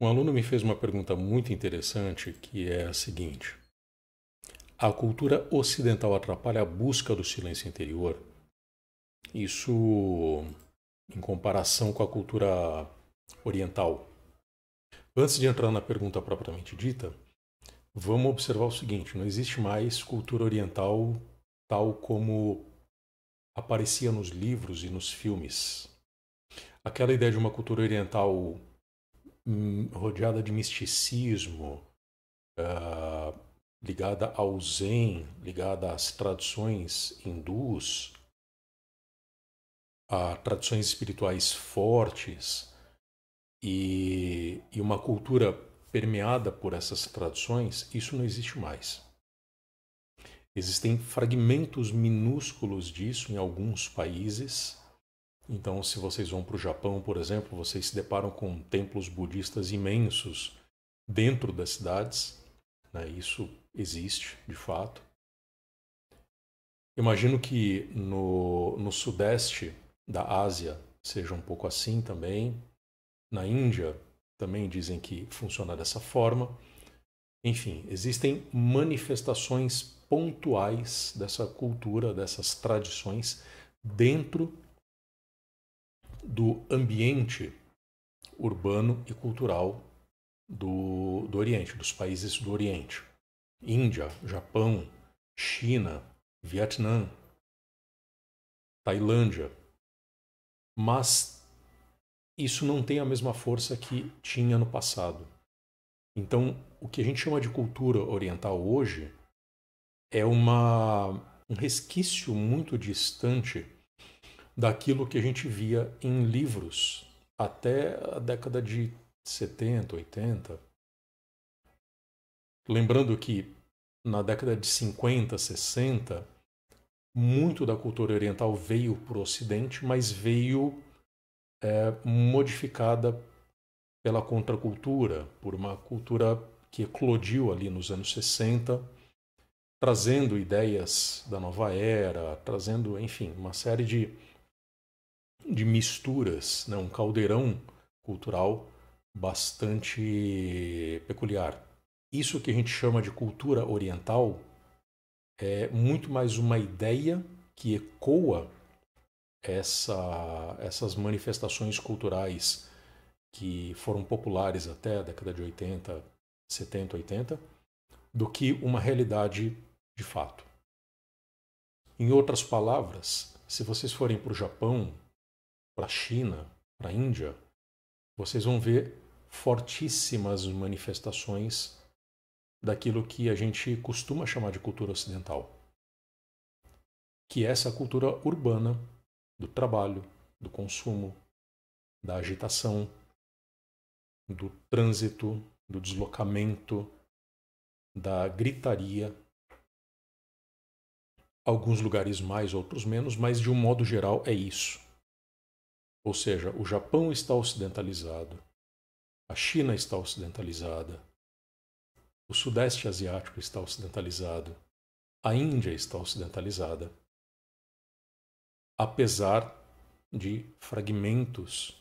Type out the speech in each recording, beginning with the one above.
Um aluno me fez uma pergunta muito interessante, que é a seguinte: a cultura ocidental atrapalha a busca do silêncio interior? Isso em comparação com a cultura oriental. Antes de entrar na pergunta propriamente dita, vamos observar o seguinte: não existe mais cultura oriental tal como aparecia nos livros e nos filmes. Aquela ideia de uma cultura oriental rodeada de misticismo, ligada ao Zen, ligada às tradições hindus, a tradições espirituais fortes e uma cultura permeada por essas tradições, isso não existe mais. Existem fragmentos minúsculos disso em alguns países. Então, se vocês vão para o Japão, por exemplo, vocês se deparam com templos budistas imensos dentro das cidades, né? Isso existe, de fato. Imagino que no sudeste da Ásia seja um pouco assim também. Na Índia também dizem que funciona dessa forma. Enfim, existem manifestações pontuais dessa cultura, dessas tradições dentro do ambiente urbano e cultural do Oriente, dos países do Oriente. Índia, Japão, China, Vietnã, Tailândia. Mas isso não tem a mesma força que tinha no passado. Então, o que a gente chama de cultura oriental hoje é um resquício muito distante daquilo que a gente via em livros até a década de 70, 80. Lembrando que na década de 50, 60, muito da cultura oriental veio para o Ocidente, mas veio modificada pela contracultura, por uma cultura que eclodiu ali nos anos 60, trazendo ideias da nova era, trazendo, enfim, uma série de misturas, né? Um caldeirão cultural bastante peculiar. Isso que a gente chama de cultura oriental é muito mais uma ideia que ecoa essas manifestações culturais que foram populares até a década de 80, 70, 80, do que uma realidade de fato. Em outras palavras, se vocês forem para o Japão, para a China, para a Índia, vocês vão ver fortíssimas manifestações daquilo que a gente costuma chamar de cultura ocidental, que é essa cultura urbana do trabalho, do consumo, da agitação, do trânsito, do deslocamento, da gritaria. Alguns lugares mais, outros menos, mas de um modo geral é isso. Ou seja, o Japão está ocidentalizado, a China está ocidentalizada, o Sudeste Asiático está ocidentalizado, a Índia está ocidentalizada, apesar de fragmentos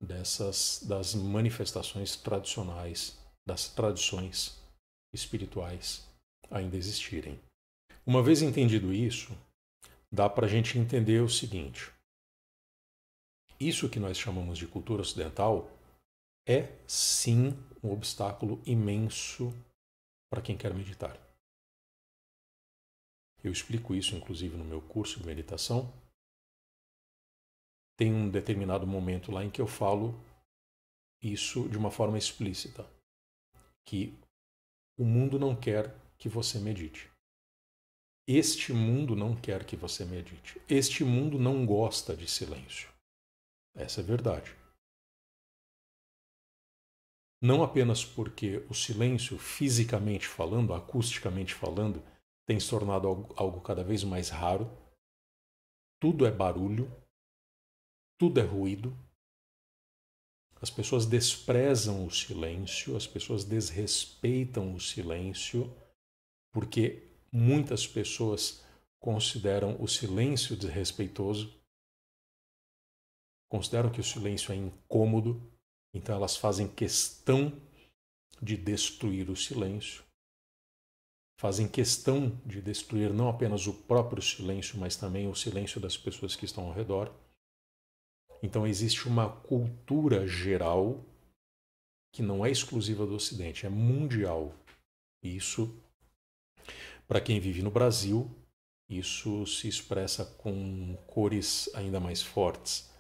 das manifestações tradicionais, das tradições espirituais ainda existirem. Uma vez entendido isso, dá para a gente entender o seguinte: isso que nós chamamos de cultura ocidental é sim um obstáculo imenso para quem quer meditar. Eu explico isso inclusive no meu curso de meditação. Tem um determinado momento lá em que eu falo isso de uma forma explícita, que o mundo não quer que você medite. Este mundo não quer que você medite. Este mundo não gosta de silêncio. Essa é a verdade. Não apenas porque o silêncio, fisicamente falando, acusticamente falando, tem se tornado algo cada vez mais raro. Tudo é barulho, tudo é ruído. As pessoas desprezam o silêncio, as pessoas desrespeitam o silêncio, porque muitas pessoas consideram o silêncio desrespeitoso, consideram que o silêncio é incômodo, Então elas fazem questão de destruir o silêncio, fazem questão de destruir não apenas o próprio silêncio, mas também o silêncio das pessoas que estão ao redor. Então existe uma cultura geral que não é exclusiva do Ocidente, é mundial. E isso, para quem vive no Brasil, isso se expressa com cores ainda mais fortes.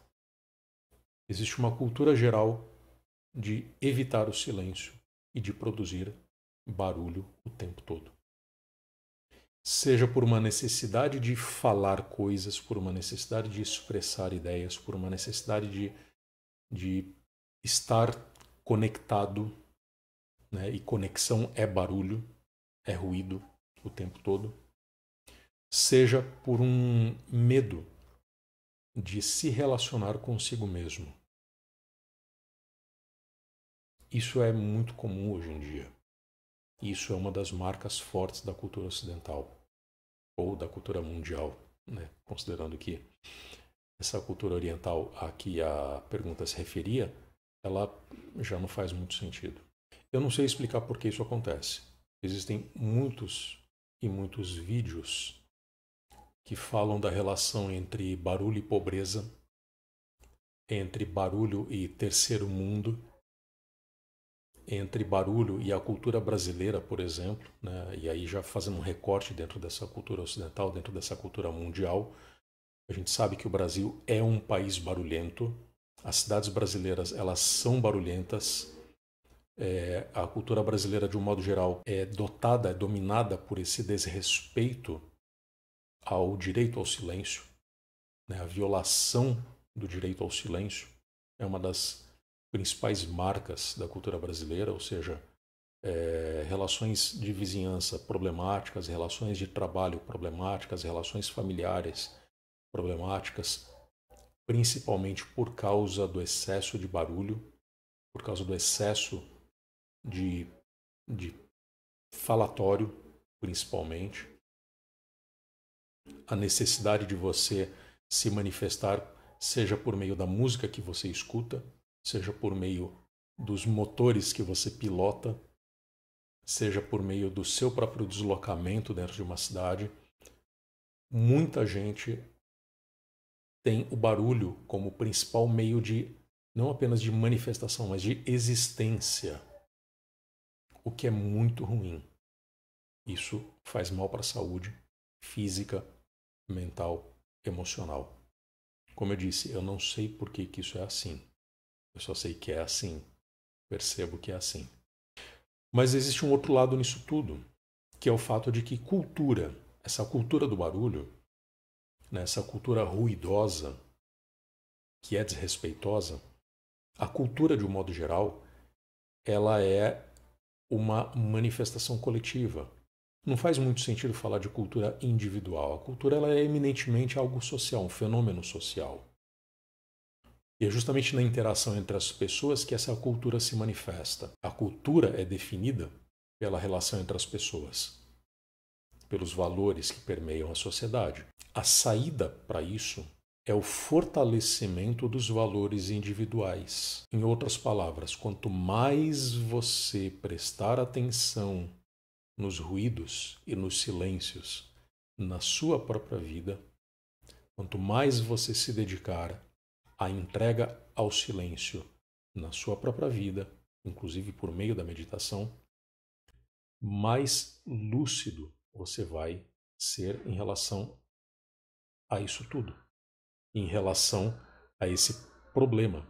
Existe uma cultura geral de evitar o silêncio e de produzir barulho o tempo todo. Seja por uma necessidade de falar coisas, por uma necessidade de expressar ideias, por uma necessidade de estar conectado, né? E conexão é barulho, é ruído o tempo todo. Seja por um medo de se relacionar consigo mesmo. Isso é muito comum hoje em dia. Isso é uma das marcas fortes da cultura ocidental, ou da cultura mundial, né? Considerando que essa cultura oriental a que a pergunta se referia, ela já não faz muito sentido. Eu não sei explicar por que isso acontece. Existem muitos e muitos vídeos que falam da relação entre barulho e pobreza, entre barulho e terceiro mundo, entre barulho e a cultura brasileira, por exemplo, né? E aí já fazendo um recorte dentro dessa cultura ocidental, dentro dessa cultura mundial. A gente sabe que o Brasil é um país barulhento, as cidades brasileiras elas são barulhentas, a cultura brasileira de um modo geral é dotada, é dominada por esse desrespeito ao direito ao silêncio, né? A violação do direito ao silêncio é uma das principais marcas da cultura brasileira, ou seja, relações de vizinhança problemáticas, relações de trabalho problemáticas, relações familiares problemáticas, principalmente por causa do excesso de barulho, por causa do excesso de falatório, principalmente, a necessidade de você se manifestar, seja por meio da música que você escuta, seja por meio dos motores que você pilota, seja por meio do seu próprio deslocamento dentro de uma cidade. Muita gente tem o barulho como principal meio de, não apenas de manifestação, mas de existência, o que é muito ruim. Isso faz mal para a saúde física, mental, emocional. Como eu disse, eu não sei por que isso é assim. Eu só sei que é assim. Percebo que é assim. Mas existe um outro lado nisso tudo, que é o fato de que cultura, essa cultura do barulho, né, essa cultura ruidosa, que é desrespeitosa, a cultura, de um modo geral, ela é uma manifestação coletiva. Não faz muito sentido falar de cultura individual. A cultura ela é eminentemente algo social, um fenômeno social. E é justamente na interação entre as pessoas que essa cultura se manifesta. A cultura é definida pela relação entre as pessoas, pelos valores que permeiam a sociedade. A saída para isso é o fortalecimento dos valores individuais. Em outras palavras, quanto mais você prestar atenção nos ruídos e nos silêncios na sua própria vida, quanto mais você se dedicar à entrega ao silêncio na sua própria vida, inclusive por meio da meditação, mais lúcido você vai ser em relação a isso tudo, em relação a esse problema